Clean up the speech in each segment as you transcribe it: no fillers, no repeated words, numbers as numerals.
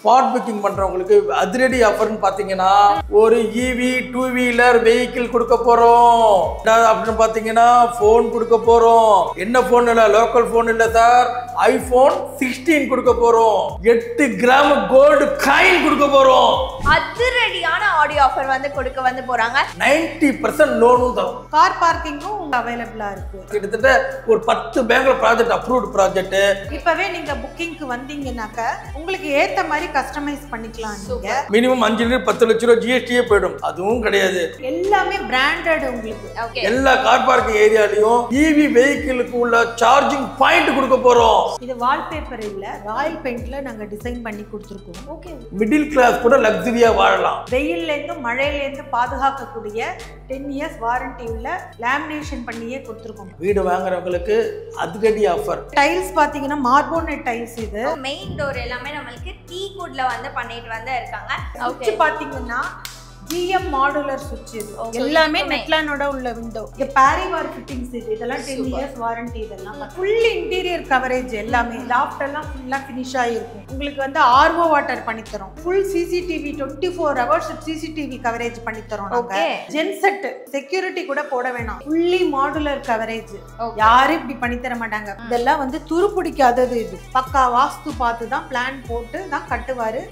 Spot booking பண்றவங்களுக்கு அதிரடி ஆஃபர்னு பாத்தீங்கன்னா ஒரு EV 2-வீலர் வெஹிக்கிள் கொடுக்க போறோம். அப்படின்னு பாத்தீங்கன்னா போன் கொடுக்க போறோம். என்ன போன் இல்ல, லோக்கல் போன் இல்ல சார், iPhone 16 கொடுக்க போறோம். 8 கிராம் கோல்டு காயின் கொடுக்க போறோம். அதிரடியான ஆடியோ ஆஃபர் வந்து கொடுக்க வந்து போறாங்க. 90% லோனும் தரும். கார் பார்க்கிங்கும் அவைலபிளா இருக்கு. கிட்டத்தட்ட ஒரு 10 பேங்க்ல ப்ராஜெக்ட் அப்ரூவ்ட் ப்ராஜெக்ட். இப்பவே நீங்க புக்கிங்க்கு வந்தீங்கன்னாக்க உங்களுக்கு ஏத்த மாதிரி கஸ்டமைஸ் பண்ணிக்கலாம். நீங்க மினிமம் 5 லிட்டர் 10 லட்சம் ரூபாய் ஜிஎஸ்டியே போயிடும். அதுவும் கிடையாது. எல்லாமே பிராண்டட் உங்களுக்கு. எல்லா கார் பார்க்கிங் ஏரியாலயும் EV வெஹிக்கிளுக்கு உள்ள சார்ஜிங் பாயிண்ட் கொடுக்க போறோம். இது வால்பேப்பர் இல்ல, ராயல் பெயிண்ட்ல நாங்க டிசைன் பண்ணி கொடுத்திருக்கோம். ஓகே, மிடில் கிளாஸ் கூட லக்ஸரியா வாழலாம். வெயில்ல இருந்து மழையில இருந்து பாதுகாக்கக்கூடிய 10 இயர்ஸ் வாரண்டி உள்ள லேமினேஷன் பண்ணியே கொடுத்திருக்கோம். வீடு வாங்குறவங்களுக்கு அதிரடி ஆஃபர். டைல்ஸ் பாத்தீங்கன்னா மார்போனேட் டைல்ஸ். இது மெயின் டோர் எல்லாமே நம்மளுக்கு டீ-குட்ல வந்து பண்ணிட்டு வந்து இருக்காங்க. ஓகே, பாத்தீங்கன்னா GM மாடுலர் சுவிட்ச். இது எல்லாமே நெட்லானோட உள்ள விண்டோ. இது பாரிவார் ஃபிட்டிங்ஸ். இதெல்லாம் 10 இயர்ஸ் வாரண்டி. இதெல்லாம் ஃபுல் இன்டீரியர் கவரேஜ். எல்லாமே லாஃப்ட் எல்லாம் ஃபுல்லா ஃபினிஷ் ஆயிருக்கும். உங்களுக்கு வந்து RO வாட்டர் பண்ணி தரோம். Full CCTV 24 hours CCTV coverage பண்ணி தரோம். நாங்க ஜென் செட் செக்யூரிட்டி கூட போட வேணாம். Fully modular coverage. யாரும் இப்படி பண்ணி தர மாட்டாங்க. இதெல்லாம் வந்து துரு பிடிக்காதது. இது பக்கா வாஸ்து பார்த்து தான் பிளான் போட்டு தான் கட்டுவாரு.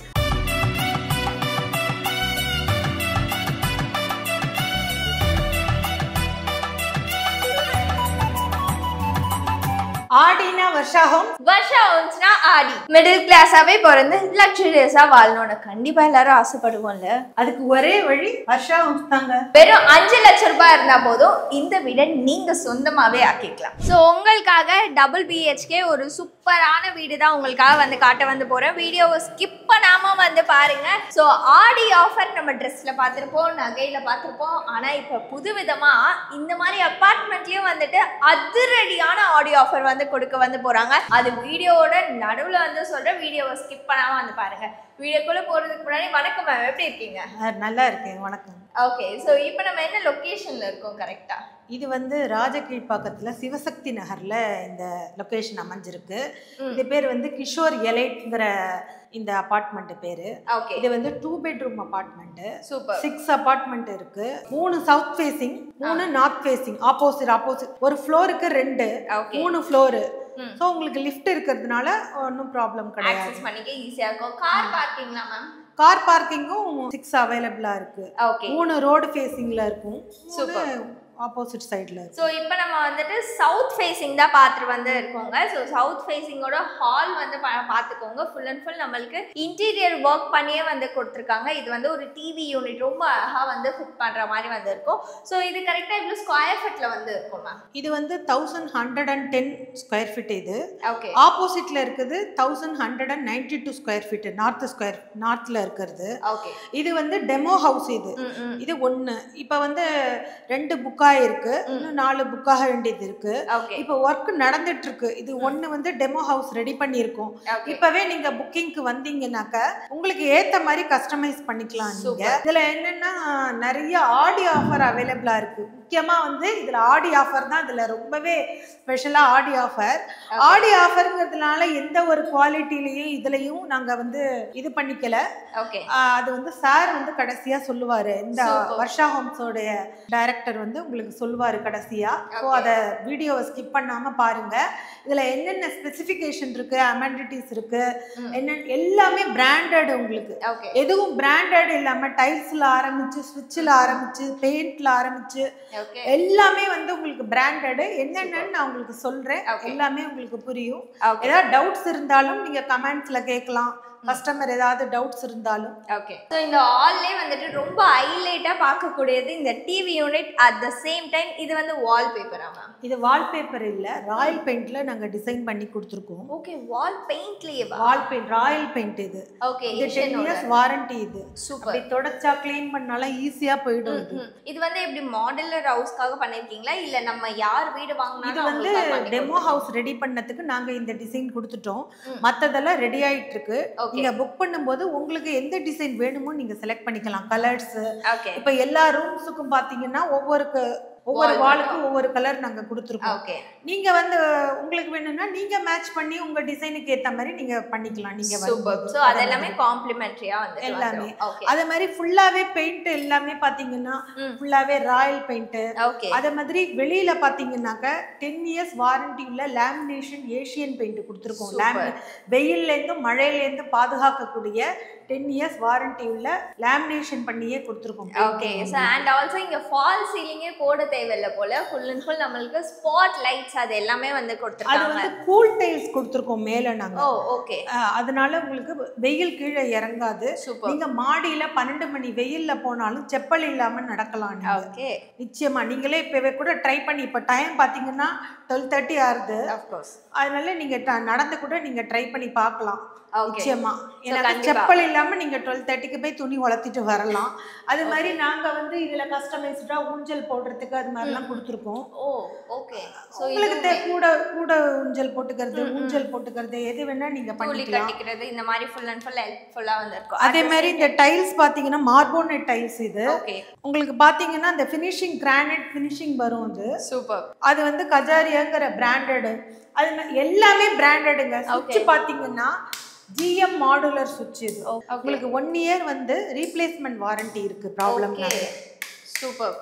ஆடினா வர்ஷா ஹோம்ஸ்னா ஆடி. மிடில் கிளாஸாவே பிறந்து லக்ஸரியஸா வாழணும்னு கண்டிப்பா எல்லாரும் ஆசைப்படுவோம்ல. அதுக்கு ஒரே வழி வர்ஷா ஹோம்ஸ் தாங்க. வெறும் 5 லட்சம் ரூபாய் இருந்தா போதும் இந்த வீடை நீங்க சொந்தமாவே ஆக்கிக்கலாம். ஸோ உங்களுக்காக டபுள் BHK ஒரு சூப்பரான வீடு தான் உங்களுக்காக வந்து காட்ட வந்து போறேன். வீடியோவை ஸ்கிப் பண்ணாம வந்து பாருங்க. ஸோ ஆடி ஆஃபர் நம்ம ட்ரெஸ்ல பார்த்துருப்போம், நகையில பார்த்துருப்போம். ஆனா இப்ப புது விதமா இந்த மாதிரி அப்பார்ட்மெண்ட்லயும் வந்துட்டு அதிரடியான ஆடியோ ஆஃபர் வந்து கொடுக்க வந்து போறாங்க. அது வீடியோவோட நடுவுல வந்து சொல்ற, வீடியோவை ஸ்கிப் பண்ணாம வந்து பாருங்க. வீடியோக்குள்ள போறதுக்கு முன்னாடி வணக்கம் மேம், எப்படி இருக்கீங்க? நல்லா இருக்கேன், வணக்கம். ஓகே, ஸோ இப்போ நம்ம என்ன லொகேஷன்ல இருக்கோம் கரெக்டா? இது வந்து ராஜகீழ்பாக்கத்துல சிவசக்தி நகர்ல இந்த லொகேஷன் அமைஞ்சிருக்கு. இது பேர் வந்து கிஷோர் எலைட்ங்கிற இந்த அபார்ட்மெண்ட் பேரு. இது வந்து 2 பெட்ரூம் அபார்ட்மெண்ட். சூப்பர். 6 அபார்ட்மெண்ட் இருக்கு. 3 south facing, 3 north facing. Opposite ஒரு ஃப்ளோருக்கு 2, 3 ஃப்ளோர். சோ உங்களுக்கு லிஃப்ட் இருக்கிறதுனால ஒன்றும் ப்ராப்ளம் கிடையாது. ஆக்சஸ் பண்ணிக்க ஈஸியா இருக்கும். கார் பார்க்கிங்ல மேம்? கார் பார்க்கிங்கும் 6 அவைலபிளா இருக்கு. 3 ரோடு ஃபேசிங்ல இருக்கும். சூப்பர். ஆப்போசிட் சைடுல. ஸோ இப்போ நம்ம வந்துட்டு சவுத் ஃபேசிங் தான் பார்த்துட்டு வந்து இருக்கோங்க. ஸோ சவுத் ஃபேசிங்கோட ஹால் வந்து பார்த்துக்கோங்க. ஃபுல் அண்ட் ஃபுல் நம்மளுக்கு இன்டீரியர் ஒர்க் பண்ணியே வந்து கொடுத்துருக்காங்க. இது வந்து ஒரு டிவி யூனிட் ரொம்ப அழகாக வந்து ஃபிட் பண்ணுற மாதிரி வந்து இருக்கும். ஸோ இது கரெக்டாக இவ்வளோ ஸ்கொயர் ஃபீட்டில் வந்து இருக்கும் மேம்? இது வந்து 1110 ஸ்கொயர் ஃபீட். இது ஓகே. ஆப்போசிட்ல இருக்குது 1192 ஸ்கொயர் ஃபீட். நார்த்ல இருக்கிறது. ஓகே. இது வந்து டெமோ ஹவுஸ். இது ஒன்று. இப்போ வந்து 2 புக்கா இருக்கு. இன்னும் 4 புக்காக வேண்டியது இருக்கு. இப்போ ஒர்க் நடந்துட்டு இருக்கு. இது ஒன்னு வந்து டெமோ ஹவுஸ் ரெடி பண்ணியிருக்கோம். இப்பவே நீங்க புக்கிங்க்கு வந்தீங்கன்னாக்க உங்களுக்கு ஏத்த மாதிரி கஸ்டமைஸ் பண்ணிக்கலாம். நீங்க இதுல என்னன்னா நிறைய ஆடி ஆஃபர் அவைலபிளா இருக்கு. முக்கியமா வந்து இதுல ஆடி ஆஃபர் தான் இதுல ரொம்பவே ஸ்பெஷலா. ஆடி ஆஃபர்ங்கிறதுனால எந்த ஒரு குவாலிட்டிலையும் இதுலயும் நாங்க வந்து இது பண்ணிக்கல. அது வந்து சார் வந்து கடைசியா சொல்லுவாரு. இந்த வர்ஷா ஹோம்ஸோடைய டைரக்டர் வந்து உங்களுக்கு சொல்லுவாரு கடைசியா. ஸோ அதை வீடியோவை ஸ்கிப் பண்ணாம பாருங்க. இதுல என்னென்ன ஸ்பெசிஃபிகேஷன் இருக்கு, அமெனிட்டிஸ் இருக்கு, எல்லாமே பிராண்டட். உங்களுக்கு எதுவும் பிராண்டட் இல்லாம டைல்ஸ்ல ஆரம்பிச்சு, ஸ்விட்ச்ல ஆரம்பிச்சு, பெயிண்ட்ல ஆரம்பிச்சு எல்லாமே வந்து உங்களுக்கு பிராண்டட். என்னென்னு நான் உங்களுக்கு சொல்றேன். எல்லாமே உங்களுக்கு புரியும். ஏதாவது டவுட்ஸ் இருந்தாலும் நீங்க கமெண்ட்ஸ்ல கேட்கலாம். கஸ்டமர் ஏதாவது டவுட்ஸ் இருந்தாலும். ஓகே. ஸோ இந்த ஹால்லே வந்துட்டு ரொம்ப ஹைலைட்டா பார்க்கக்கூடியது இந்த TV unit. At the same time இது வந்து வால்பேப்பரா மேம்? இது வால்பேப்பர் இல்ல, ராயல் பெயிண்ட்ல நாங்க டிசைன் பண்ணி கொடுத்துருக்கோம். ஓகே. வால் பெயிண்ட்லயே? Wall paint, royal paint. இது ஓகே. இது 10 இயர்ஸ் வாரண்டி. இது சூப்பர். அப்படி தொடச்சா க்ளீன் பண்ணாலும் ஈஸியா போயிடும். இது வந்து எப்படி மாடுலர் ஹவுஸ்க்காக பண்ணிருக்கீங்களா இல்ல நம்ம யார் வீடு வாங்குனாலும்? இது வந்து டெமோ ஹவுஸ் ரெடி பண்ணதுக்கு நாங்க இந்த டிசைன் கொடுத்துட்டோம். மத்ததெல்லாம் ரெடி ஆயிட்டு இருக்கு. நீங்க புக் பண்ணும்போது உங்களுக்கு எந்த டிசைன் வேணுமோ நீங்க செலக்ட் பண்ணிக்கலாம். கலர்ஸ் இப்போ எல்லா ரூம்ஸுக்கும் பாத்தீங்கன்னா ஒவ்வொரு வாலுக்கும் ஒவ்வொரு கலர் நாங்க கொடுத்துருக்கோம். நீங்க வந்து உங்களுக்கு வேணும்னா நீங்க மேட்ச் பண்ணி உங்க டிசைனுக்கு ஏத்த மாதிரி நீங்க பண்ணிக்கலாம். நீங்க சோ அதெல்லாமே காம்ப்ளிமெண்டரியா வந்து எல்லாமே அதே மாதிரி ஃபுல்லாவே பெயிண்ட் எல்லாமே பாத்தீங்கன்னா ஃபுல்லாவே ராயல் பெயிண்ட். அதே மாதிரி வெளியில பாத்தீங்கன்னாக்க 10 years வாரண்டி உள்ள லேமினேஷன் ஏசியன் பெயிண்ட் கொடுத்துருக்கோம். வெயில்ல இருந்து மழையில இருந்து பாதுகாக்கக்கூடிய 10 years வாரண்டி உள்ள லேமினேஷன் பண்ணியே கொடுத்துருக்கோம். ஓகே சோ அண்ட் ஆல்சோ இங்க ஃபால் சீலிங்கே போட தேவையில்ல போல. ஃபுல் அண்ட் ஃபுல் நமக்கு ஸ்பாட் லைட்ஸ் அது எல்லாமே வந்து கொடுத்திருக்காங்க. அது வந்து கூல் டைல்ஸ் கொடுத்திருக்கோம் மேல நாங்க. ஓகே அதனால உங்களுக்கு வெயில் கீழே இறங்காது. நீங்க மாடியில 12 மணி வெயில்ல போனாலும் செப்பல் இல்லாம நடக்கலாம். ஓகே நிச்சயமா நீங்களே இப்பவே கூட ட்ரை பண்ணி இப்ப டைம் பாத்தீங்கன்னா 12:30 ஆகுது. அதனால நீங்க நடந்து கூட நீங்க ட்ரை பண்ணி பார்க்கலாம். நிச்சயமா ஏன்னா செப்பல் இல்லாம நீங்க 12:30க்கு போய் துணி வளர்த்திட்டு வரலாம். அது மாதிரி நாங்க வந்து இதுல கஸ்டமைஸ்டா ஊஞ்சல் போடுறதுக்கு அது மாதிரி எல்லாம் கொடுத்துருக்கோம். உங்களுக்கு கூட ஊஞ்சல் போட்டுக்கிறது ஊஞ்சல் போட்டுக்கிறது எது வேணா நீங்க பண்ணிக்கலாம். இந்த மாதிரி ஃபுல் அண்ட் ஃபுல் ஹெல்ப்ஃபுல்லா வந்திருக்கும். அதே மாதிரி இந்த டைல்ஸ் பாத்தீங்கன்னா மார்போனேட் டைல்ஸ். இது உங்களுக்கு பாத்தீங்கன்னா இந்த ஃபினிஷிங் கிரானைட் ஃபினிஷிங் வரும். அது சூப்பர். அது வந்து கஜாரியாங்கிற பிராண்டட். அது எல்லாமே பிராண்டடுங்க. சுவிட்ச் பாத்தீங்கன்னா GM மாடுலர் சுவிட்ச். இது உங்களுக்கு 1 year வந்து ரீப்ளேஸ்மெண்ட் வாரண்டி இருக்கு. Problem super.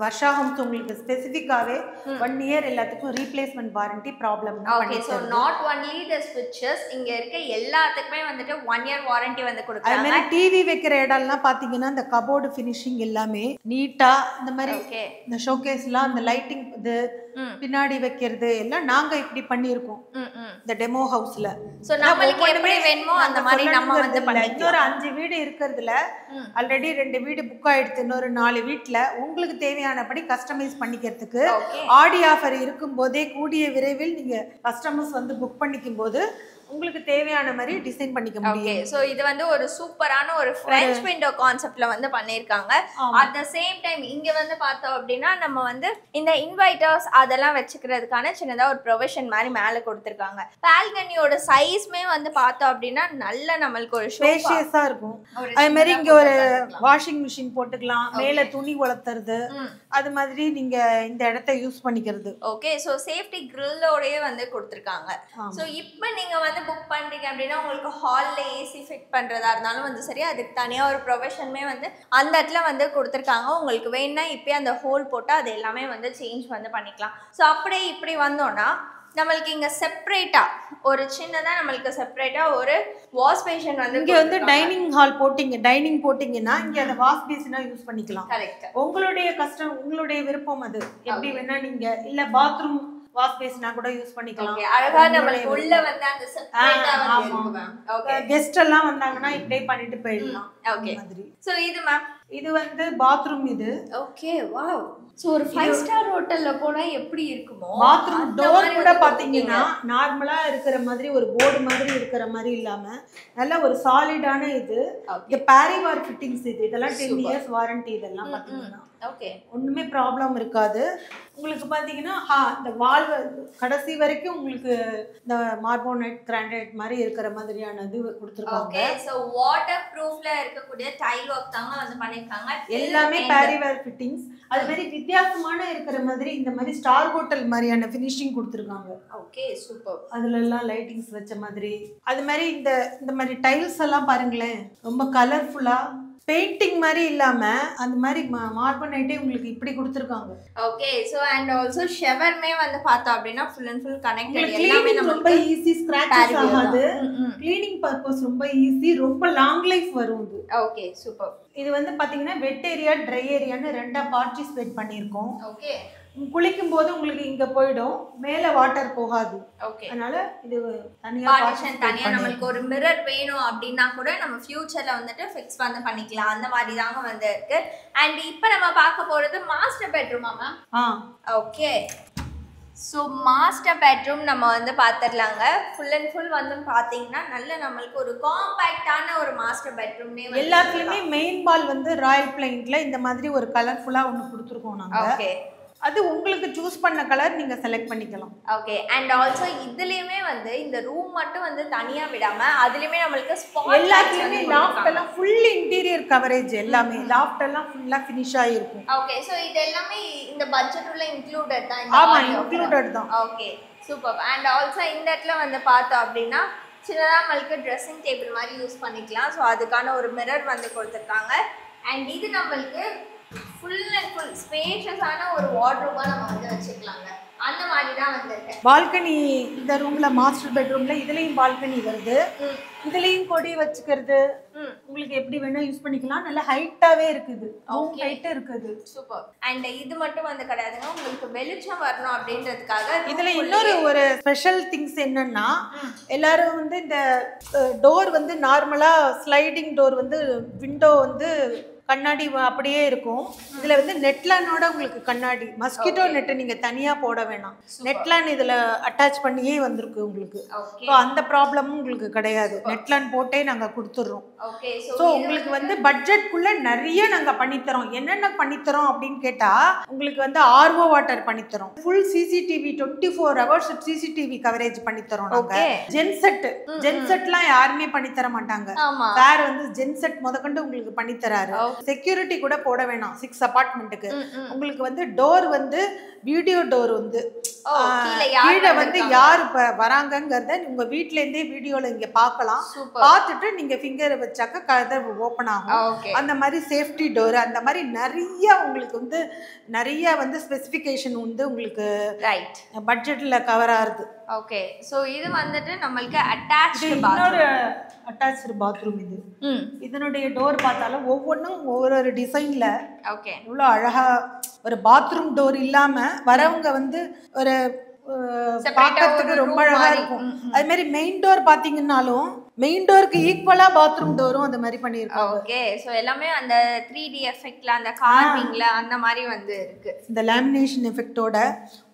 வர்ஷா ஹோம்ஸ் உங்களுக்கு ஸ்பெசிஃபிக்காவே 1 year எல்லாத்துக்கும் replacement warranty problem. Okay so not only the ஸ்விட்சஸ் இங்க இருக்க எல்லாத்துக்குமே வந்துட்டு 1 year வாரண்டி வந்து கொடுக்கறாங்க. அதே மாதிரி டிவி வைக்கிற இடம்லாம் பாத்தீங்கன்னா இந்த கபோர்டு ஃபினிஷிங் எல்லாமே நீட்டா இந்த மாதிரி இந்த ஷோகேஸ்லாம் அந்த லைட்டிங் இது பின்னாடி வைக்கிறது எல்லாம் நாங்க இப்படி பண்ணிருக்கோம் இந்த டெமோ ஹவுஸ்ல. சோ நமக்கு எப்படி வேணுமோ அந்த மாதிரி நம்ம வந்து பண்ணிக்கலாம். இன்னொரு 5 வீடு இருக்குறதுல ஆல்ரெடி 2 வீடு புக் ஆயிடுச்சு. இன்னொரு 4 வீட்ல உங்களுக்கு தேவையானபடி கஸ்டமைஸ் பண்ணிக்கிறதுக்கு ஆடி ஆஃபர் இருக்கும்போதே கூடிய விரைவில் நீங்க கஸ்டமர்ஸ் வந்து புக் பண்ணிக்கும் போது உங்களுக்கு தேவையான மாதிரி டிசைன் பண்ணிக்க முடியும். ஓகே சோ இது வந்து ஒரு சூப்பரான ஒரு French window கான்செப்ட்ல வந்து பண்ணிருக்காங்க. அட் தி சேம் டைம் இங்க வந்து பார்த்தோம் அப்படினா நம்ம வந்து இந்த இன்வைட்டர்ஸ் அதெல்லாம் வெச்சுக்கிறதுக்கான சின்னதா ஒரு ப்ரொவிஷன் மாதிரி மேல கொடுத்திருக்காங்க. பால்கனியோட சைஸ்மே வந்து பார்த்தோம் அப்படினா நல்ல நமக்கு ஒரு ஸ்பேஷியஸா இருக்கும். அதே மாதிரி இங்க ஒரு வாஷிங் மெஷின் போட்டுக்கலாம். மேல துணி உலர்த்துறது அது மாதிரி நீங்க இந்த இடத்தை யூஸ் பண்ணிக்கிறது. ஓகே சோ சேஃப்டி கிரில்லோடயே வந்து கொடுத்திருக்காங்க. சோ இப்போ நீங்க வந்து புக் பண்றீங்க அப்படின்னா உங்களுக்கு ஹால்ல ஏசி ஃபிட் பண்றதா இருந்தாலும் வந்து சரி அதுக்கு தனியா ஒரு ப்ரொவிஷனுமே வந்து அந்த இடத்துல வந்து கொடுத்துருக்காங்க. உங்களுக்கு வேணும்னா இப்போ அந்த ஹோல் போட்டு அது எல்லாமே வந்து சேஞ்ச் வந்து பண்ணிக்கலாம். ஸோ அப்படியே இப்படி வந்தோம்னா நம்மளுக்கு இங்க செப்பரேட்டா ஒரு சின்னதா நம்மளுக்கு செப்பரேட்டா ஒரு வாஷ் பேஷன் வந்து இங்க வந்து டைனிங் ஹால் டைனிங் போட்டிங்கன்னா இங்க அந்த வாஷ் பேசினா யூஸ் பண்ணிக்கலாம். கரெக்ட். உங்களுடைய விருப்பம் அது எப்படி வேணா நீங்க இல்ல பாத்ரூம் வாஷ் பேசினா கூட யூஸ் பண்ணிக்கலாம். அழகா நமக்கு உள்ள வந்து அந்த செப்பரேட்டா வந்து ஓகே கெஸ்ட் எல்லாம் வந்தாங்கன்னா இப்படியே பண்ணிட்டு போயிடலாம். ஓகே சோ இது மேம் இது வந்து பாத்ரூம். இது ஓகே வாவ். சோ ஒரு 5 ஸ்டார் ஹோட்டல்ல போனா எப்படி இருக்குமோ பாத்ரூம் டோர் கூட பாத்தீங்கன்னா நார்மலா இருக்கிற மாதிரி ஒரு போர்டு மாதிரி இருக்கிற மாதிரி இல்லாம நல்ல ஒரு சாலிடான இது பாரிவார் ஃபிட்டிங்ஸ். இதெல்லாம் 10 years வாரண்டி. இதெல்லாம் பாத்தீங்கன்னா ஓகே ஒண்ணுமே ப்ராப்ளம் இருக்காது. உங்களுக்கு பாத்தீங்கன்னா இந்த வால் கடைசி வரைக்கும் உங்களுக்கு இந்த மார்போனேட் கிரானைட் மாதிரி இருக்கிற மாதிரியான இது கொடுத்திருக்காங்க. ஓகே சோ வாட்டர் ப்ரூஃப்ல இருக்கக்கூடிய டைல் வர்க் தாங்க வந்து பண்ணிருக்காங்க. எல்லாமே பாரிவார் ஃபிட்டிங்ஸ். அது மாதிரி வித்தியாசமான இருக்கிற மாதிரி இந்த மாதிரி ஸ்டார் ஹோட்டல் மாதிரியான ஃபினிஷிங் கொடுத்திருக்காங்க. Okay super. அதுல எல்லாம் லைட்டிங்ஸ் வச்ச மாதிரி அது மாதிரி இந்த மாதிரி டைல்ஸ் எல்லாம் பாருங்களேன் ரொம்ப கலர்ஃபுல்லா பெயிண்டிங் மாதிரி இல்லாம அந்த மாதிரி மார்பனேட்டே உங்களுக்கு இப்படி கொடுத்திருக்காங்க. ஓகே சோ அண்ட் ஆல்சோ ஷவர்மே வந்து பார்த்தா அப்படினா ஃபுல் அண்ட் ஃபுல் கனெக்டட். எல்லாமே நமக்கு ரொம்ப ஈஸி ஸ்கிராச்சஸ் ஆகாது. க்ளீனிங் பர்பஸ் ரொம்ப ஈஸி. ரொம்ப லாங் லைஃப் வரும் இது. Okay super. இது வந்து பாத்தீங்கன்னா வெட் ஏரியா ட்ரை ஏரியான்னு ரெண்டா பார்ட்டிசிபேட் பண்ணிருக்கோம். ஓகே குளிக்கும் போது உங்களுக்கு இங்க போய்டும் மேல வாட்டர் போகாது. ஓகே அதனால இது தனியா பார்ட்டிஷன் தனியா நமக்கு ஒரு மிரர் வேணும் அப்படினா கூட நம்ம ஃபியூச்சர்ல வந்துட்டு ஃபிக்ஸ் வந்து பண்ணிக்கலாம். அந்த மாதிரி தாங்க வந்து இருக்கு. அண்ட் இப்போ நம்ம பார்க்க போறது மாஸ்டர் பெட்ரூமா ma'am? Okay so master bedroom நம்ம வந்து பார்த்துடலாங்க. ஃபுல் அண்ட் ஃபுல் வந்து பார்த்தீங்கன்னா நல்ல நம்மளுக்கு ஒரு காம்பேக்டான ஒரு மாஸ்டர் பெட்ரூம்னே எல்லாத்துலேயுமே மெயின் பால் வந்து ராயல் பிளைன்ட்ல இந்த மாதிரி ஒரு கலர்ஃபுல்லாக ஒன்று கொடுத்துருக்கோம் நாங்கள். ஓகே அது உங்களுக்கு சூஸ் பண்ண கலர் நீங்க செலக்ட் பண்ணிக்கலாம். ஓகே. அண்ட் ஆல்சோ இதுலயுமே வந்து இந்த ரூம் மட்டும் வந்து தனியா விடாம அதுலயுமே நம்மளுக்கு ஸ்பாட் எல்லாத்துலயுமே லாஃப்ட் எல்லாம் ஃபுல் இன்டீரியர் கவரேஜ் எல்லாமே லாஃப்ட் எல்லாம் ஃபுல்லா ஃபினிஷ் ஆயிருக்கும். ஓகே. சோ இது எல்லாமே இந்த பட்ஜெட் உள்ள இன்க்ளூடட் தான். ஆமா இன்க்ளூடட் தான். Okay super. அண்ட் ஆல்சோ இந்த இடத்துல வந்து பார்த்தோம் அப்படின்னா சின்னதாக நம்மளுக்கு ட்ரெஸ்ஸிங் டேபிள் மாதிரி யூஸ் பண்ணிக்கலாம். ஸோ அதுக்கான ஒரு மிரர் வந்து கொடுத்துருக்காங்க. அண்ட் இது நம்மளுக்கு ஃபுல் அண்ட் ஃபுல் ஸ்பேஷியஸான ஒரு வார்ட்ரோபாக நம்ம வந்து வச்சுக்கலாங்க. அந்த மாதிரி தான் வந்துருக்கு. பால்கனி இந்த ரூம்ல மாஸ்டர் பெட்ரூம்ல இதுலயும் பால்கனி வருது. இதுலயும் கொடி வச்சுக்கிறது உங்களுக்கு எப்படி வேணா யூஸ் பண்ணிக்கலாம். நல்ல ஹைட்டாவே இருக்குது. ரூம் ஹைட் இருக்குது. சூப்பர். அண்ட் இது மட்டும் வந்து கிடையாதுங்க, உங்களுக்கு வெளிச்சம் வரணும் அப்படின்றதுக்காக இதுல இன்னொரு ஒரு ஸ்பெஷல் திங்ஸ் என்னன்னா எல்லாரும் வந்து இந்த டோர் வந்து நார்மலா ஸ்லைடிங் டோர் வந்து விண்டோ வந்து கண்ணாடி அப்படியே இருக்கும். இதுல வந்து நெட்லானோட உங்களுக்கு கண்ணாடி மஸ்கிட்டோ நெட் நீங்க தனியா போட வேணாம். நெட்லான் இதுல அட்டாச் பண்ணியே வந்திருக்கு உங்களுக்கு. ஸோ அந்த ப்ராப்ளமும் உங்களுக்கு கிடையாது. நெட்லான் போட்டே நாங்க கொடுத்துட்றோம். ஸோ உங்களுக்கு வந்து பட்ஜெட்குள்ள நிறைய நாங்க பண்ணித்தரோம். என்னென்ன பண்ணித்தரோம் அப்படின்னு கேட்டா உங்களுக்கு வந்து ஆர்ஓ வாட்டர் பண்ணித்தரோம். Full CCTV 24 hours CCTV coverage பண்ணித்தரோம். நாங்க ஜென்செட்லாம் யாருமே பண்ணித்தர மாட்டாங்க. சார் வந்து ஜென்செட் முதற்கொண்டு உங்களுக்கு பண்ணித்தராரு. செக்யூரிட்டி கூட போட வேணாம் 6 அபார்ட்மெண்ட்டுக்கு. உங்களுக்கு வந்து டோர் வந்து வீடியோ டோர் வந்து கீழே வந்து யார் வராங்கங்கிறத உங்க வீட்ல இருந்தே வீடியோல இங்க பார்க்கலாம். பார்த்துட்டு நீங்க ஃபிங்கரை வச்சாக்க கதவு ஓப்பன் ஆகும். அந்த மாதிரி சேஃப்டி டோர் அந்த மாதிரி நிறைய உங்களுக்கு வந்து நிறைய வந்து ஸ்பெசிஃபிகேஷன் வந்து உங்களுக்கு ரைட் பட்ஜெட்ல கவர் ஆகுது. ஓகே. சோ இது வந்துட்டு நம்மளுக்கு அட்டாச்ட் இன்னொரு அட்டாச்டு பாத்ரூம். இது இதனுடைய டோர் பார்த்தாலும் ஒவ்வொன்றும் ஒவ்வொரு டிசைன்ல ஓகே இவ்வளோ அழகா ஒரு பாத்ரூம் டோர் இல்லாம வரவங்க வந்து ஒரு பார்க்கறதுக்கு ரொம்ப அழகா இருக்கும். அது மாதிரி மெயின் டோர் பாத்தீங்கன்னாலும் மெயின் டோருக்கு ஈக்குவலா பாத்ரூம் டோரும் அந்த மாதிரி பண்ணிருக்காங்க. ஓகே. சோ எல்லாமே அந்த 3D எஃபெக்ட்ல அந்த கார்விங்ல அந்த மாதிரி வந்து இருக்கு. இந்த லேமினேஷன் எஃபெக்ட்டோட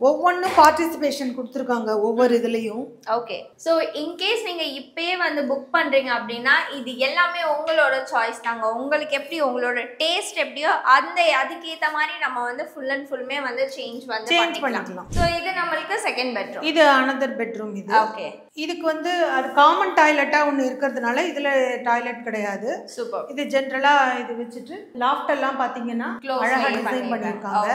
ஒவ்வொன்றும் பார்ட்டிசிபேஷன் கொடுத்துருக்காங்க ஒவ்வொரு இதுலயும். ஓகே. சோ இன் கேஸ் நீங்க இப்பயே வந்து புக் பண்றீங்க அப்படின்னா இது எல்லாமே உங்களோட சாய்ஸ் தாங்க. உங்களுக்கு எப்படி உங்களோட டேஸ்ட் எப்படியோ அந்த அதுக்கேற்ற மாதிரி நம்ம வந்து ஃபுல் அண்ட் ஃபுல்மே வந்து சேஞ்ச் பண்ணிக்கலாம். சோ இது நம்மளுக்கு செகண்ட் பெட்ரூம். இது அனதர் பெட்ரூம். இது ஓகே. இதுக்கு வந்து அது காமன் டாய்லெட்டா ஒன்று இருக்கிறதுனால இதுல டாய்லெட் கிடையாது. சூப்பர். இது ஜென்ரலா இது வச்சுட்டு லாஃப்ட் எல்லாம் பாத்தீங்கன்னா அழகா டிசைன் பண்ணிருக்காங்க.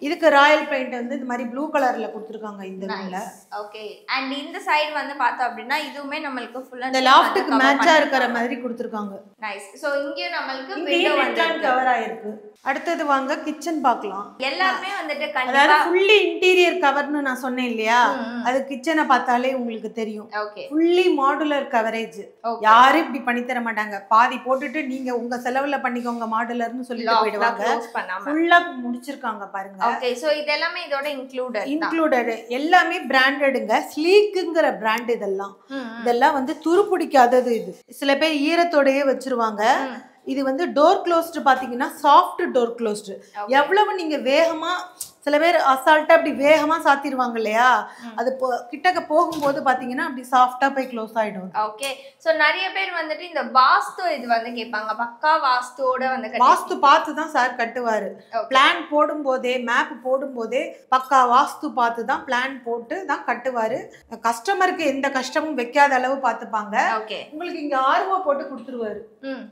இதுக்கு ராயல் பெயிண்ட் வந்து இந்த மாதிரி ப்ளூ கலர்ல கொடுத்திருக்காங்க இந்த ரூம்ல. ஓகே. அண்ட் இந்த சைடு வந்து பார்த்தோம் அப்படின்னா இதுவுமே நமக்கு ஃபுல்லா இந்த லாஃப்ட்க்கு மேட்சா இருக்கிற மாதிரி கொடுத்திருக்காங்க. நைஸ். சோ இங்க நமக்கு விண்டோ வந்து கவர் ஆயிருக்கு. அடுத்தது வாங்க கிச்சன் பார்க்கலாம். எல்லாமே வந்துட்டு கண்டிப்பா ஃபுல்லி இன்டீரியர் கவர்னு நான் சொன்னேன் இல்லையா, அது கிச்சனை பார்த்தாலே உங்களுக்கு தெரியும். ஓகே. Fully modular coverage. யாரும் இப்படி பண்ணி தர மாட்டாங்க. பாதி போட்டுட்டு நீங்க உங்க செலவுல பண்ணிக்கோங்க மாடுலர்னு சொல்லிட்டு போயிடுவாங்க. ஃபுல்லா முடிச்சிருக்காங்க பாருங்க. ஓகே. சோ இதெல்லாம் இதோட இன்க்ளூடட் எல்லாமே பிராண்டடுங்க. ஸ்லீக்குங்கிற பிராண்ட். இதெல்லாம் வந்து துரு பிடிக்காதது. இது சில பேர் ஈரத்தோடயே வச்சிருவாங்க. இது வந்து டோர் க்ளோஸ்டு பாத்தீங்கன்னா சாஃப்ட் டோர் க்ளோஸ்டு. எவ்வளவு நீங்க வேகமா சில பேர் அசால்ட்டா அப்படி வேகமா சாத்திடுவாங்க இல்லையா, அது கிட்டக்க போகும்போது பாத்தீங்கன்னா அப்படி சாஃப்டா போய் க்ளோஸ் ஆயிடும். ஓகே. சோ நிறைய பேர் வந்துட்டு இந்த வாஸ்து இது வந்து கேட்பாங்க. பக்கா வாஸ்துவோட வந்து வாஸ்து பார்த்து தான் சார் கட்டுவாரு. பிளான் போடும்போதே மேப் போடும்போதே பக்கா வாஸ்து பார்த்து தான் பிளான் போட்டு தான் கட்டுவாரு. கஸ்டமருக்கு எந்த கஷ்டமும் வைக்காத அளவு பார்த்துப்பாங்க. ஓகே. உங்களுக்கு இங்க ஆர்ஓ போட்டு கொடுத்துருவாரு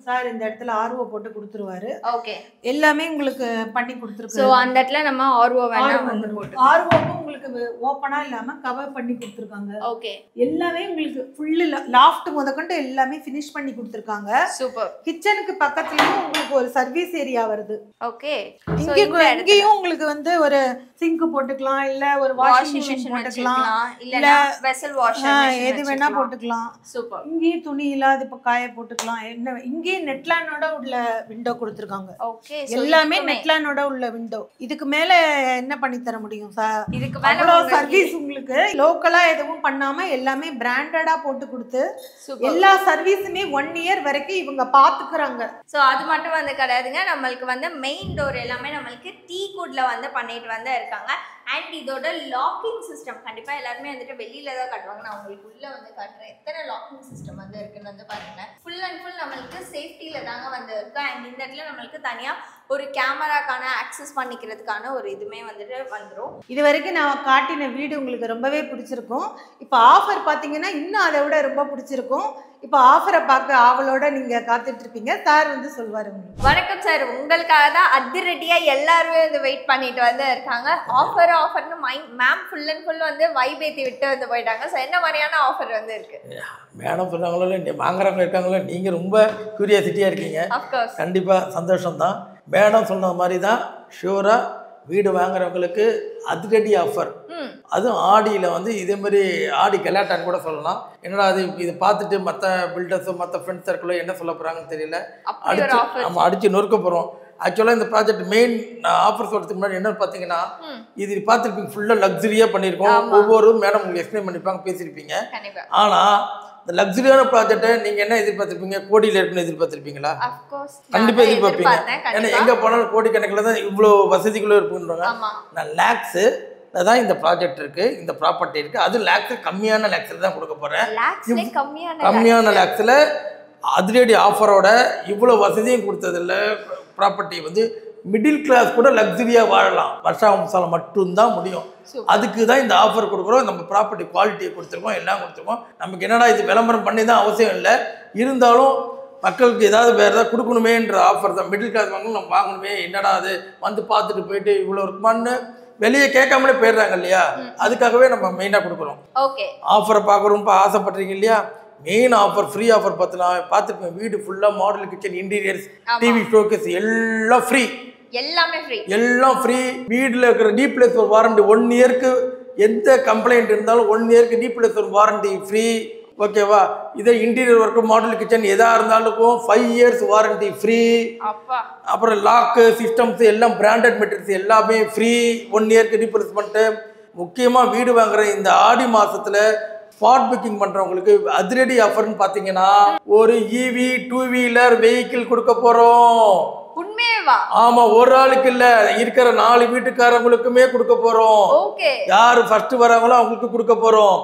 சார். இந்த இடத்துல ஆர்ஓ போட்டு கொடுத்துருவாரு. ஓகே. எல்லாமே உங்களுக்கு பண்ணி கொடுத்துருக்கு. சோ அந்த இடத்துல நம்ம ஆர்ஓ ஆர்ஓவும் உங்களுக்கு ஓபனா இல்லாம கவர் பண்ணி கொடுத்திருக்காங்க. ஓகே. எல்லாமே உங்களுக்கு ஃபுல்லி லாஃப்ட் முதற்கொண்டு எல்லாமே ஃபினிஷ் பண்ணி கொடுத்திருக்காங்க. சூப்பர். கிச்சனுக்கு பக்கத்துலயும் உங்களுக்கு ஒரு சர்வீஸ் ஏரியா வருது. ஓகே. இங்கேயும் உங்களுக்கு வந்து ஒரு சிங்க் போட்டுக்கலாம், இல்ல ஒரு வாஷிங் மெஷின் போட்டுக்கலாம், இல்ல வெசல் வாஷர் எது வேணா போட்டுக்கலாம். சூப்பர். இங்கேயும் துணி இல்லாத இப்ப காய போட்டுக்கலாம். என்ன இங்கேயும் நெட்லானோட உள்ள விண்டோ கொடுத்திருக்காங்க. ஓகே. எல்லாமே நெட்லானோட உள்ள விண்டோ. இதுக்கு மேல என்ன பண்ணி தர முடியும் சார்? இதுக்கு மேல சர்வீஸ் உங்களுக்கு லோக்கலா எதுவும் பண்ணாம எல்லாமே பிராண்டடா போட்டு கொடுத்து எல்லா சர்வீஸுமே 1 year வரைக்கும் இவங்க பாத்துக்கறாங்க. சோ அது மட்டும் வந்து கிடையாதுங்க. நம்மளுக்கு வந்து மெயின் டோர் எல்லாமே நம்மளுக்கு டீ குட்ல வந்து பண்ணிட்டு வந்து இருக்காங்க. அண்ட் இதோட லாக்கிங் சிஸ்டம் கண்டிப்பா எல்லாருமே வந்துட்டு வெளியில தான் காட்டுவாங்க. நான் உங்களுக்கு உள்ள வந்து காட்டுறேன் எத்தனை லாக்கிங் சிஸ்டம் வந்து இருக்குன்னு வந்து பாருங்க. ஃபுல் அண்ட் ஃபுல் நம்மளுக்கு சேஃப்டில தாங்க வந்து இருக்கு. அண்ட் இந்த இடத்துல நம்மளுக்கு தனியா ஒரு கேமராக்கான ஆக்சஸ் பண்ணிக்கிறதுக்கான ஒரு இதுமே வந்துட்டு வந்துடும். இது வரைக்கும் நான் காட்டின வீடு உங்களுக்கு ரொம்பவே பிடிச்சிருக்கும். இப்போ ஆஃபர் பார்த்தீங்கன்னா இன்னும் அதை விட ரொம்ப பிடிச்சிருக்கும். இப்போ ஆஃபரை பார்க்க ஆவலோட நீங்க காத்துட்டு இருப்பீங்க. சார் வந்து சொல்வாரு. வணக்கம் சார், உங்களுக்காக தான் அதிரடியா எல்லாருமே வந்து வெயிட் பண்ணிட்டு வந்து இருக்காங்க. ஆஃபர்னு மேம் ஃபுல் அண்ட் ஃபுல் வந்து வைப் ஏற்றி விட்டு வந்து போயிட்டாங்க. ஸோ என்ன மாதிரியான ஆஃபர் வந்து இருக்கு? மேடம் சொன்னாங்களோ வாங்குறவங்க இருக்காங்களோ, நீங்க ரொம்ப கியூரியாசிட்டியா இருக்கீங்க. கண்டிப்பா சந்தோஷம் தான். மேடம் சொன்ன மாதிரி தான் ஷூரா வீடு வாங்குறவங்களுக்கு அதிரடி ஆஃபர். அதுவும் ஆடியில் வந்து இதே மாதிரி ஆடி கலாட்டான்னு கூட சொல்லலாம். என்னடா அது இதை பார்த்துட்டு மற்ற பில்டர்ஸோ மற்ற ஃப்ரெண்ட்ஸ் சர்க்கிளோ என்ன சொல்ல போகிறாங்கன்னு தெரியல. அடித்து நொறுக்க போகிறோம். ஆக்சுவலாக இந்த ப்ராஜெக்ட் மெயின் ஆஃபர் சொல்கிறதுக்கு முன்னாடி என்னன்னு பார்த்தீங்கன்னா, இது பார்த்துருப்பீங்க ஃபுல்லாக லக்ஸரியாக பண்ணியிருக்கோம். ஒவ்வொரு மேடம் உங்களுக்கு எக்ஸ்பிளைன் பண்ணியிருப்பாங்க, பேசியிருப்பீங்க. ஆனால் இந்த லக்ஸரியான ப்ராஜெக்டை நீங்கள் என்ன எதிர்பார்த்துருப்பீங்க? கோடியில் இருக்குன்னு எதிர்பார்த்துருப்பீங்களா? கண்டிப்பாக எதிர்பார்ப்பீங்க. ஏன்னா எங்கே போனாலும் கோடி கணக்கில் தான் இவ்வளோ வசதிகளும் இருக்குன்றாங்க. நான் லேக்ஸு தான் இந்த ப்ராஜெக்ட் இருக்குது, இந்த ப்ராப்பர்ட்டி இருக்குது. அது லேக்ஸு கம்மியான லேக்ஸில் தான் கொடுக்க போகிறேன். கம்மியான லேக்ஸில் அதிரடி ஆஃபரோட இவ்வளோ வசதியும் கொடுத்ததில்ல. ப்ராப்பர்ட்டி வந்து மிடில் கிளாஸ் கூட லக்ஸரியாக வாழலாம். வருஷா வம்சால மட்டும்தான் முடியும். அதுக்கு தான் இந்த ஆஃபர் கொடுக்குறோம். நம்ம ப்ராப்பர்ட்டி குவாலிட்டியை கொடுத்துருக்கோம், எல்லாம் கொடுத்துருக்கோம். நமக்கு என்னடா இது விளம்பரம் பண்ணி தான் அவசியம் இல்லை. இருந்தாலும் மக்களுக்கு ஏதாவது வேறு ஏதாவது கொடுக்கணுமேன்ற ஆஃபர் தான். மிடில் கிளாஸ் வாங்கணும், நம்ம வாங்கணுமே, என்னடா அது வந்து பார்த்துட்டு போயிட்டு இவ்வளோ இருக்குமான்னு வெளியே கேட்காமலே போயிடுறாங்க இல்லையா? அதுக்காகவே நம்ம மெயினாக கொடுக்குறோம். ஆஃபரை பார்க்குறோம் ஆசைப்படுறீங்க இல்லையா? மெயின் ஆஃபர் ஃப்ரீ ஆஃபர் பார்த்துருப்பேன். வீடு ஃபுல்லாக model kitchen, interiors, TV showcase எல்லாம் ஃப்ரீ. எல்லாம் ஃப்ரீ. வீட்டில் இருக்கிற டீப்ளேஸ் ஒரு வாரண்டி 1 இயருக்கு. எந்த கம்ப்ளைண்ட் இருந்தாலும் 1 இயருக்கு டீப்ளேஸ் ஒரு வாரண்டி ஃப்ரீ. ஓகேவா? இதே இன்டீரியர் ஒர்க்கு, மாடல் கிச்சன் எதாக இருந்தாலும் 5 இயர்ஸ் வாரண்டி ஃப்ரீ. அப்புறம் லாக்கு சிஸ்டம்ஸ் எல்லாம் பிராண்டட் மெட்டீரியல்ஸ் எல்லாமே ஃப்ரீ. 1 இயருக்கு ரீப்ளேஸ்மெண்ட்டு. முக்கியமாக வீடு வாங்குற இந்த ஆடி மாதத்தில் ஸ்பாட் புக்கிங் பண்ணுறவங்களுக்கு அதிரடி ஆஃபர்னு பார்த்தீங்கன்னா, ஒரு EV 2 வீலர் வெஹிக்கிள் கொடுக்க போகிறோம். உண்மையேவா? ஆமா, ஒரு ஆளுக்கு இல்ல, இருக்கிற 4 வீட்டுக்காரங்களுக்குமே கொடுக்க போறோம். யாரு ஃபர்ஸ்ட் வராங்களோ அவங்களுக்கு கொடுக்க போறோம்.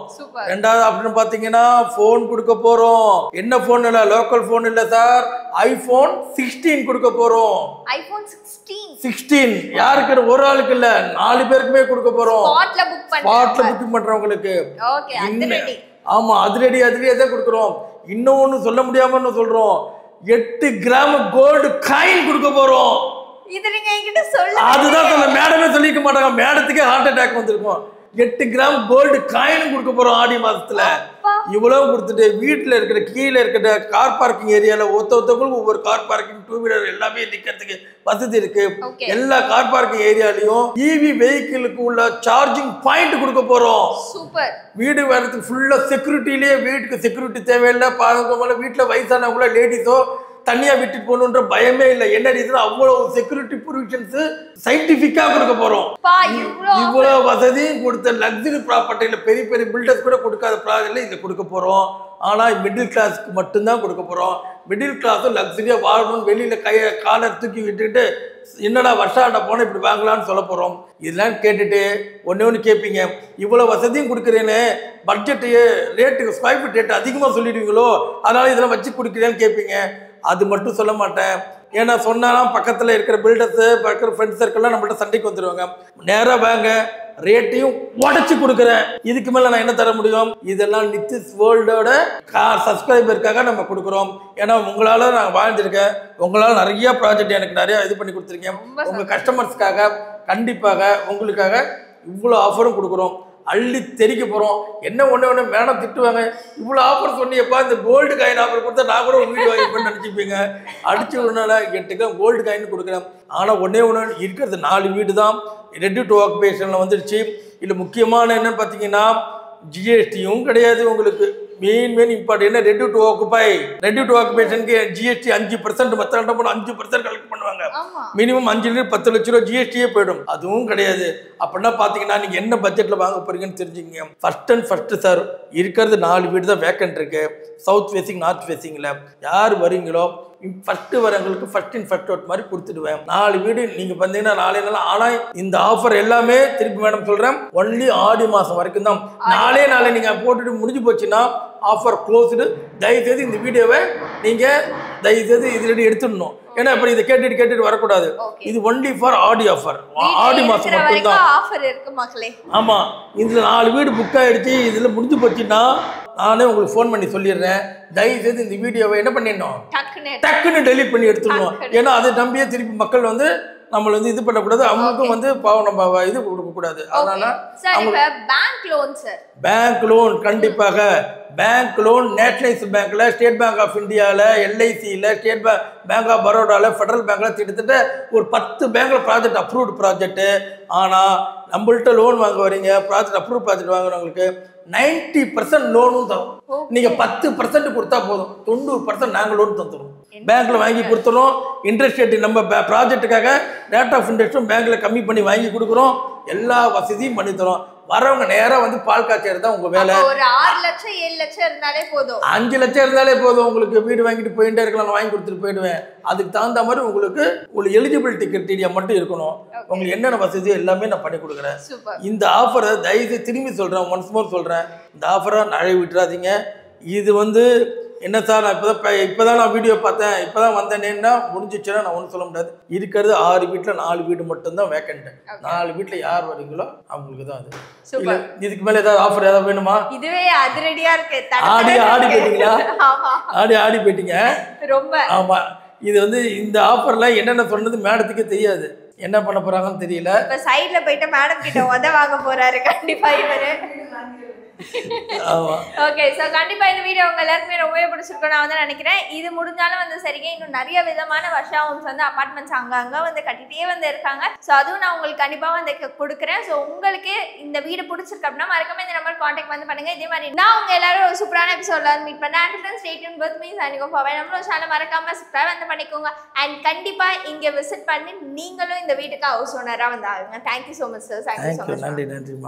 ரெண்டாவது அப்படின்னு பாத்தீங்கன்னா போன் கொடுக்க போறோம். என்ன போன் இல்ல, லோக்கல் போன் இல்ல சார், iPhone 16 கொடுக்க போறோம். iPhone 16 யாருக்கு? ஒரு ஆளுக்கு இல்ல, 4 பேருக்குமே கொடுக்க போறோம். ஸ்பாட்ல புக்கிங் பண்றவங்களுக்கு. ஆமா, அதிரடியா தான் கொடுக்குறோம். இன்னொன்னு சொல்ல முடியாம சொல்றோம், 8 கிராம் கோல்டு காயின் கொடுக்க போறோம். அதுதான் சொல்ல, மேடமே சொல்லிக்க மாட்டாங்க. மேடத்துக்கே ஹார்ட் அட்டாக் வந்திருக்கும். 8 கிராம் கோல்டு காயின் கொடுக்க போறோம் ஆடி மாசத்துல. இவ்வளவு கொடுத்துட்டு வீட்டுல இருக்கிற கீழே இருக்கிற கார் பார்க்கிங் ஏரியால ஒருத்தவங்களுக்கும் ஒவ்வொரு கார் பார்க்கிங், 2 வீலர் எல்லாமே நிக்கிறதுக்கு வசதி இருக்கு. எல்லா கார் பார்க்கிங் ஏரியாலையும் EV வெஹிக்கிளுக்கு உள்ள சார்ஜிங் பாயிண்ட் கொடுக்க போறோம். வீடு வரதுக்கு ஃபுல்லா செக்யூரிட்டிலேயே, வீட்டுக்கு செக்யூரிட்டி தேவையில்லை. பாருங்க, வீட்டுல வயசானவங்கள லேடிஸோ தனியா விட்டு போகணுன்ற பயமே இல்லை. என்ன ரீசன், அவ்வளவு செக்யூரிட்டி ப்ரொவிஷன்ஸ் சயின்டிபிக்கா கொடுக்க போறோம். இவ்வளவு வசதியும் கொடுத்த லக்ஸரி ப்ராப்பர்ட்டியில பெரிய பெரிய பில்டர்ஸ் கூட கொடுக்காத ப்ராஜெக்ட்ல இதை கொடுக்க போறோம். ஆனா மிடில் கிளாஸ்க்கு மட்டும்தான் கொடுக்க போறோம். மிடில் கிளாஸும் லக்ஸரியா வாழணும்னு வெளியில காலை தூக்கி விட்டுட்டு என்னடா வருஷாண்ட போன இப்படி வாங்கலாம்னு சொல்ல போறோம். இதெல்லாம் கேட்டுட்டு ஒன்னு கேட்பீங்க, இவ்வளவு வசதியும் கொடுக்குறேன்னு budget rate square feet rate அதிகமாக சொல்லிடுவீங்களோ, அதனால இதெல்லாம் வச்சு கொடுக்குறேன்னு கேட்பீங்க. அது மட்டும் சொல்ல மாட்டேன். ஏன்னா சொன்னாலும் பக்கத்தில் இருக்கிற பில்டர்ஸு, பக்கத்தில் ஃப்ரெண்ட்ஸ் சர்க்கிள்லாம் நம்மள்ட்ட சண்டைக்கு வந்துடுவாங்க. நேராக வாங்க, ரேட்டையும் உடச்சி கொடுக்குறேன். இதுக்கு மேலே நான் என்ன தர முடியும்? இதெல்லாம் நித்திஸ் வேர்ல்டோட சப்ஸ்கிரைபருக்காக நம்ம கொடுக்குறோம். ஏன்னா உங்களால் நான் வாழ்ந்துருக்கேன், உங்களால் நிறைய ப்ராஜெக்ட் எனக்கு நிறைய இது பண்ணி கொடுத்துருக்கேன். உங்கள் கஸ்டமர்ஸ்க்காக கண்டிப்பாக உங்களுக்காக இவ்வளோ ஆஃபரும் கொடுக்குறோம். அள்ளி தெரிக்க போகிறோம். என்ன ஒன்று மேடம் திட்டுவாங்க, இவ்வளோ ஆஃபர் சொன்னியப்பா, இந்த கோல்டு காயின் ஆஃபர் கொடுத்தா நான் கூட ஒரு வீடியோ வாங்கிப்பேன்னு நினச்சிப்பீங்க. அடிச்சு விடனால 8 கிராம் கோல்டு காயின் கொடுக்குறேன். ஆனால் ஒன்று இருக்கிறது 4 வீடு தான் ரெடி டு ஆக்குபேஷனில் வந்துடுச்சு. இல்லை முக்கியமான என்னன்னு பார்த்தீங்கன்னா ஜிஎஸ்டியும் கிடையாது. உங்களுக்கு மெயின் இம்பார்ட்டன் என்ன, ready to occupy. Ready to ஆக்குபேஷனுக்கு ஜிஎஸ்டி 5%, மற்ற 5% கலெக்ட் பண்ணுவாங்க. மினிமம் 5 10 லட்ச ரூபா ஜிஎஸ்டியே போயிடும். அதுவும் கிடையாது. அப்படின்னா பார்த்தீங்கன்னா நீங்கள் என்ன பட்ஜெட்டில் வாங்க போறீங்கன்னு தெரிஞ்சுக்கங்க. ஃபர்ஸ்ட் சார் இருக்கிறது 4 வீடு தான் வேக்கன்ட் இருக்கு. சவுத் ஃபேசிங், நார்த் ஃபேசிங்கில் யார் வரீங்களோ ஃபர்ஸ்ட் வரவங்களுக்கு ஃபர்ஸ்ட் இன் ஃபர்ஸ்ட் அவுட் மாதிரி கொடுத்துடுவேன். 4 வீடு நீங்கள் பார்த்தீங்கன்னா 4 நாள். ஆனால் இந்த ஆஃபர் எல்லாமே திருப்பி மேடம் சொல்கிறேன், ஒன்லி ஆடி மாதம் வரைக்கும் தான். 4 நீங்கள் போட்டுட்டு முடிஞ்சு போச்சுன்னா ஆஃபர் க்ளோஸ்டு. தயவுசெய்து இந்த வீடியோவை நீங்கள் தயவுசெய்து இதில் எடுத்துடணும். ஏன்னா இப்போ இதை கேட்டுட்டு வரக்கூடாது. இது ஒன்லி ஃபார் ஆடி ஆஃபர், ஆடி மாதம் மட்டும்தான் ஆஃபர் இருக்கு மக்களே. ஆமாம், இதில் 4 வீடு புக் ஆகிடுச்சு. இதில் முடிஞ்சு போச்சுன்னா நானே உங்களுக்கு ஃபோன் பண்ணி சொல்லிடுறேன். தயவுசெய்து இந்த வீடியோவை என்ன பண்ணிடணும், டக்குன்னு டெலிட் பண்ணி எடுத்துடணும். ஏன்னா அதை நம்பியே திருப்பி மக்கள் வந்து நம்மள வந்து இது பண்ணக்கூடாது, அவங்களுக்கும் வந்து பாவம் நம்ம இது கொடுக்கக்கூடாது. அதனால பேங்க் லோன் கண்டிப்பாக பேங்க் லோன் நேஷனலைஸ் பேங்க்ல, ஸ்டேட் பேங்க் ஆஃப் இந்தியாவில், எல்ஐசியில், ஸ்டேட் பேங்க் ஆஃப் பரோடாவில், ஃபெடரல் பேங்க்ல கிட்டத்தட்ட ஒரு 10 பேங்க்ல ப்ராஜெக்ட் அப்ரூவ்டு ப்ராஜெக்ட். ஆனால் நம்மள்ட்ட லோன் வாங்க வரீங்க, ப்ராஜெக்ட் அப்ரூவ் ப்ராஜெக்ட் வாங்குறவங்களுக்கு 90% லோனும் தரும். நீங்க 10% கொடுத்தா போதும், 90% நாங்கள் லோன் தந்துடுவோம். பேங்க்ல வாங்கி கொடுத்துறோம். இன்ட்ரெஸ்ட் ரேட் நம்ம ப்ராஜெக்ட்டுக்காக ரேட் ஆஃப் இன்ட்ரெஸ்ட்டும் பேங்க்ல கம்மி பண்ணி வாங்கி கொடுக்குறோம். எல்லா வசதியும் பண்ணி தரோம். வரவங்க நேரா வந்து பால் காய்ச்சறது தான் உங்க வேலை. ஒரு 6 லட்சம் 7 லட்சம் இருந்தாலே போதும், 5 லட்சம் இருந்தாலே போதும். உங்களுக்கு வீடு வாங்கிட்டு போயிட்டே இருக்கலாம், வாங்கி கொடுத்துட்டு போயிடுவேன். அதுக்கு தகுந்த மாதிரி உங்களுக்கு எலிஜிபிலிட்டி கிரைட்டீரியா மட்டும் இருக்கணும். உங்களுக்கு என்னென்ன வசதியோ எல்லாமே நான் பண்ணி கொடுக்குறேன். இந்த ஆஃபரை தயவுசெய்து திரும்பி சொல்றேன், ஒன்ஸ் மோர் சொல்றேன், இந்த ஆஃபரை நிறைய விட்டுறாதீங்க. இது வந்து என்ன சார், நான் இப்போதான் நான் வீடியோ பார்த்தேன், இப்போதான் வந்தேன்னா முடிஞ்சிச்சுன்னா நான் ஒன்றும் சொல்ல முடியாது. இருக்கிறது 6 வீட்டில் 4 வீடு மட்டும்தான் வேக்கண்ட். 4 வீட்டில் யார் வரீங்களோ அவங்களுக்கு தான் அது. இல்லை இதுக்கு மேலே ஏதாவது ஆஃபர் ஏதாவது வேணுமா? இதுவே அதிரடியா இருக்கு. ஆடி போயிட்டீங்களா? ஆடி போயிட்டீங்க ரொம்ப. ஆமா, இது வந்து இந்த ஆஃபர்ல என்னென்ன சொன்னது மேடத்துக்கே தெரியாது, என்ன பண்ண போறாங்கன்னு தெரியல. இப்ப சைடுல போயிட்டு மேடம் கிட்ட உத வாங்க போறாரு கண்டிப்பா இவரு. ஓகே, சோ கண்டிப்பா இந்த வீடியோ உங்க எல்லாருக்குமே ரொம்பவே பிடிச்சிருக்கும் நான் வந்து நினைக்கிறேன். இது முடிஞ்சாலும் வந்து சரிங்க, இன்னும் நிறைய விதமான வர்ஷா ஹோம்ஸ் வந்து அபார்ட்மெண்ட்ஸ் அங்க வந்து கட்டிட்டே வந்து இருக்காங்க. ஸோ அதுவும் நான் உங்களுக்கு கண்டிப்பா வந்து கொடுக்குறேன். ஸோ உங்களுக்கு இந்த வீடு பிடிச்சிருக்கு அப்படின்னா மறக்காம இந்த நம்பர் கான்டாக்ட் வந்து பண்ணுங்க. இதே மாதிரி நான் உங்க எல்லாரும் ஒரு சூப்பரான எபிசோட்ல வந்து மீட் பண்ணேன். And stay tune with me signing off. நம்மளோட சேனல் மறக்காம சப்ஸ்கிரைப் வந்து பண்ணிக்கோங்க. அண்ட் கண்டிப்பா இங்க விசிட் பண்ணி நீங்களும் இந்த வீட்டுக்கு ஹவுஸ் ஓனரா வந்து ஆகுங்க. Thank you so much sir. Thank you so much. நன்றி நன்றிமா.